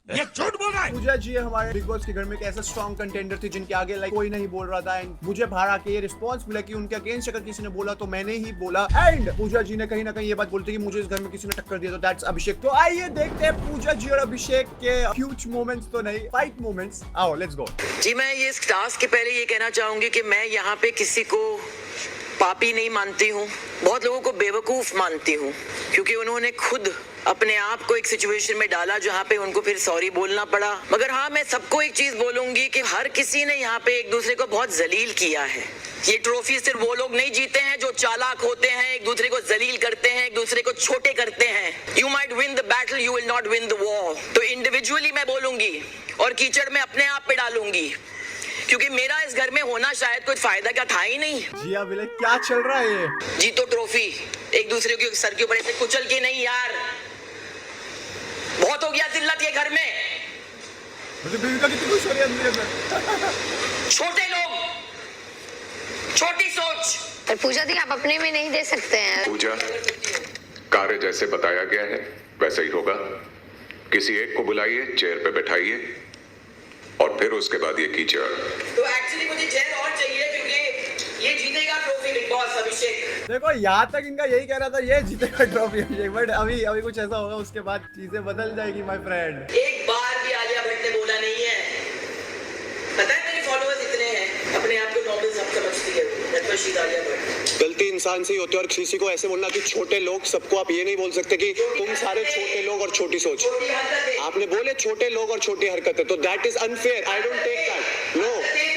ये झूठ बोल रहा है। पूजा जी हमारे बिग बॉस के घर में एक ऐसा स्ट्रॉन्ग कंटेंडर थे जिनके आगे लाइक कोई नहीं बोल रहा था एंड मुझे बाहर आके ये रिस्पॉन्स मिला कि उनके अगेंस्ट अगर किसी ने बोला तो मैंने ही बोला एंड पूजा जी ने कहीं ना कहीं ये बात बोलती कि मुझे इस घर में किसी ने टक्कर दिया तो दैट्स अभिषेक। तो आइए देखते हैं पूजा जी और अभिषेक के ह्यूज मोमेंट्स तो नहीं फाइट मोमेंट्स। आओ लेट्स गो। जी मैं ये इस टास्क के पहले ये कहना चाहूंगी कि मैं यहाँ पे किसी को पापी नहीं मानती हूँ, बहुत लोगों को बेवकूफ मानती हूँ क्योंकि उन्होंने खुद अपने आप को एक सिचुएशन में डाला जहाँ पे उनको फिर सॉरी बोलना पड़ा। मगर हाँ, मैं सबको एक चीज बोलूंगी कि हर किसी ने यहाँ पे एक दूसरे को बहुत जलील किया है। ये ट्रॉफी सिर्फ वो लोग नहीं जीते हैं जो चालाक होते हैं, एक दूसरे को जलील करते हैं, एक दूसरे को छोटे करते हैं। You might win the battle, you will not win the war. तो इंडिविजुअली मैं बोलूंगी और कीचड़ में अपने आप पे डालूंगी क्योंकि मेरा इस घर में होना शायद कोई फायदा का था ही नहीं। जी अभी क्या चल रहा है ये? जीतो ट्रॉफी, एक दूसरे के सर के ऊपर ऐसे कुचल के नहीं यार, बहुत हो गया जिल्लत ये घर में। मुझे बीवी का कितनी खुश हो रही है अंदर से। छोटे लोग, छोटी सोच। पर पूजा दी आप अपने में नहीं दे सकते हैं। पूजा, कार्य जैसे बताया गया है वैसा ही होगा। किसी एक को बुलाइए, चेयर पे बैठाइए और फिर उसके बाद ये कीचड़। तो एक्चुअली मुझे चेयर और चाहिए क्योंकि ये जीतेगा ट्रॉफी बिग बॉस अभिषेक। देखो यहाँ तक इनका यही कह रहा था ये जीतेगा ट्रॉफी अभिषेक, बट अभी कुछ ऐसा होगा उसके बाद चीजें बदल जाएगी माय फ्रेंड। एक बार भी आलिया भट्ट ने बोला नहीं है। पता है मेरे फॉलोअर्स इतने हैं, अपने आप को नॉर्मल सब समझती है आलिया भट्ट। गलती इंसान से ही होती है और किसी को ऐसे बोलना कि छोटे लोग, सबको आप ये नहीं बोल सकते कि तुम सारे छोटे लोग और छोटी सोच। आपने बोले छोटे लोग और छोटी हरकतें, तो that is unfair. I don't take that. No,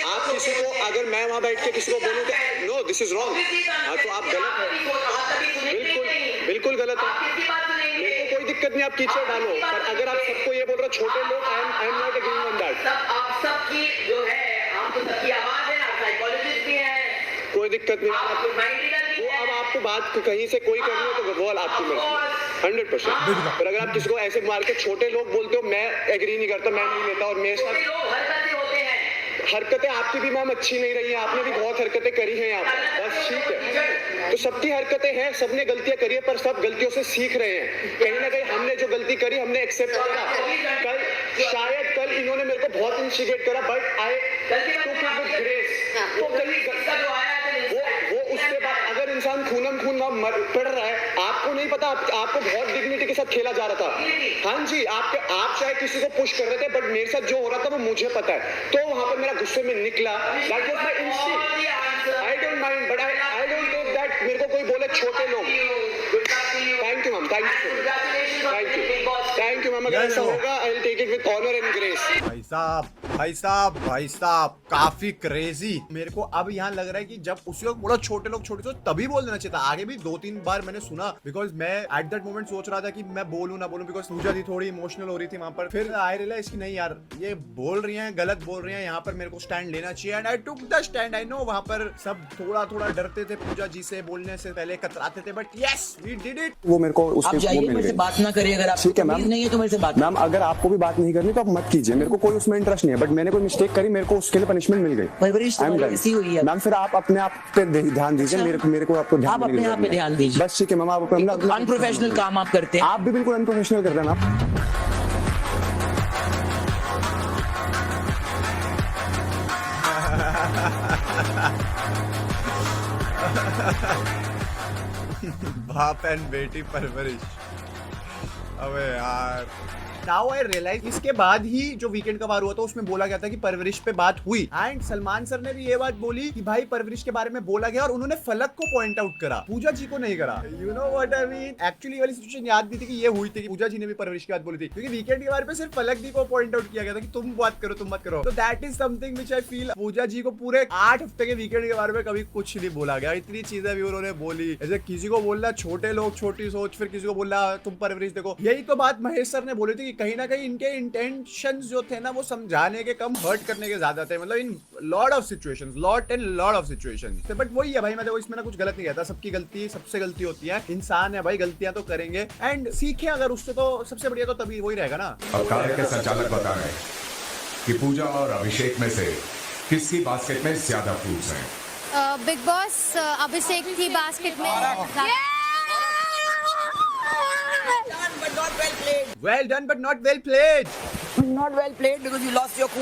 आप किसी को अगर मैं वहां बैठ के किसी को बोलूं कि नो दिस इज रॉन्ग, तो आप गलत है, बिल्कुल बिल्कुल गलत है। मेरे को कोई दिक्कत नहीं, आप कीचड़ डालो, पर अगर आप सबको ये बोल रहे हो छोटे लोग, I am not agreeing on that. आप सबकी जो है, आप तो सबकी आवाज है, आप साइकोलॉजिस्ट भी हैं, कोई दिक्कत नहीं। वो अब आपको बात कहीं से कोई करनी है तो वो आपकी मर्जी 100%। पर अगर आप किसी को ऐसे मार के छोटे लोग बोलते हो, मैं एग्री नहीं करता, मैं नहीं लेता। और मेरे साथ हरकतें आपकी भी मैम अच्छी नहीं रही हैं, आपने भी बहुत हरकतें करी हैं यहाँ पर, बस ठीक है। तो सबकी हरकतें हैं, सबने गलतियां करी है, पर सब गलतियों से सीख रहे हैं। कहीं ना कहीं हमने जो गलती करी हमने एक्सेप्ट करा। शायद कल इन्होंने मेरे को बहुत इंस्टिगेट करा, but I took it with grace. तो वो उसके बाद अगर इंसान खूनम खून पड़ रहा है, आपको नहीं पता, आपको बहुत डिग्निटी के साथ खेला जा रहा था। हाँ जी, आप चाहे किसी को पुश कर रहे थे, बट मेरे साथ जो हो रहा था वो मुझे पता है। तो वहां पर मेरा गुस्से में निकला, that was my instinct. I don't mind, but I don't take that. मेरे को कोई बोले छोटे लोग, thank you ma'am, thank you ma'am. अगर ऐसा होगा I will take it with honour and grace. भाई साहब काफी क्रेजी। मेरे को अब यहाँ लग रहा है कि जब उसी वक्त बोला छोटे लोग छोटे तो तभी बोल देना चाहिए था। आगे भी 2-3 बार मैंने सुना, बिकॉज मैं एट दैट मोमेंट सोच रहा था कि मैं बोलूं ना बोलूं, बिकॉज पूजा थी थोड़ी इमोशनल हो रही थी वहां पर। फिर आई रियलाइज कि नहीं यार, ये बोल रही हैं, गलत बोल रही हैं, यहाँ पर मेरे को स्टैंड लेना चाहिए and I took the stand. I know वहां पर सब थोड़ा डरते थे पूजा जी से, बोलने से पहले कतराते थे, but yes we did it. वो मेरे को आप जाइए, मेरे से बात ना करिए। अगर आप ठीक है मैम, नहीं है तो मेरे से बात मैम अगर आपको भी बात नहीं करनी तो आप मत कीजिए, मेरे को कोई उसमें इंटरेस्ट नहीं है। बट मैंने कोई मिस्टेक करी, मेरे को उसके लिए पनिशमेंट मिल गई। परवरिश ऐसी हुई है मैम, फिर आप अपने आप पे ध्यान दीजिए। मेरे को आपको आप अपने आप पे ध्यान दीजिए, बस ठीक है मैम। आप अपना अनप्रोफेशनल काम आप करते हैं। आप भी बिल्कुल अनप्रोफेशनल कर रहे हैं मैम। बाप एंड बेटी परवरिश। अबे यार, नाउ आई रियलाइज इसके बाद ही जो वीकेंड का वार हुआ था उसमें बोला गया था कि परवरिश पे बात हुई एंड सलमान सर ने भी ये बात बोली कि भाई परवरिश के बारे में बोला गया और उन्होंने फलक को पॉइंट आउट करा, पूजा जी को नहीं करा। You know what I mean. Actually वाली सिचुएशन याद भी थी कि ये हुई थी कि पूजा जी ने भी परवरिश की बात बोली थी, क्योंकि वीकेंड के बारे में सिर्फ फलक दी को पॉइंट आउट किया गया था कि तुम बात करो, तुम मत करो। तो that is something which I feel Pooja ji को पूरे 8 हफ्ते के वीकेंड के बारे में कभी कुछ नहीं बोला गया। इतनी चीजें भी उन्होंने बोली, जैसे किसी को बोलना छोटे लोग छोटी सोच, फिर किसी को बोलना तुम परवरिश देखो। यही तो बात महेश सर ने बोली थी कि कहीं ना कहीं इनके इंटेंशंस जो थे ना वो समझाने के कम हर्ट करने के ज्यादा थे, मतलब in lot of situations, lot of situations. But वही है भाई, मैं देखो इसमें ना कुछ गलत नहीं कहता, सबकी गलती सबसे गलती होती है, इंसान है भाई, गलतियां तो करेंगे एंड सीखे अगर उससे, तो सबसे बढ़िया तो तभी वही रहेगा ना। अब कार्य के संचालक बता रहे हैं कि पूजा और अभिषेक में से किसकी बास्केट में ज्यादा फ्रूट्स हैं। बिग बॉस अभिषेक की बास्केट में played. Well done, but not well played. Not well played because you lost your cool.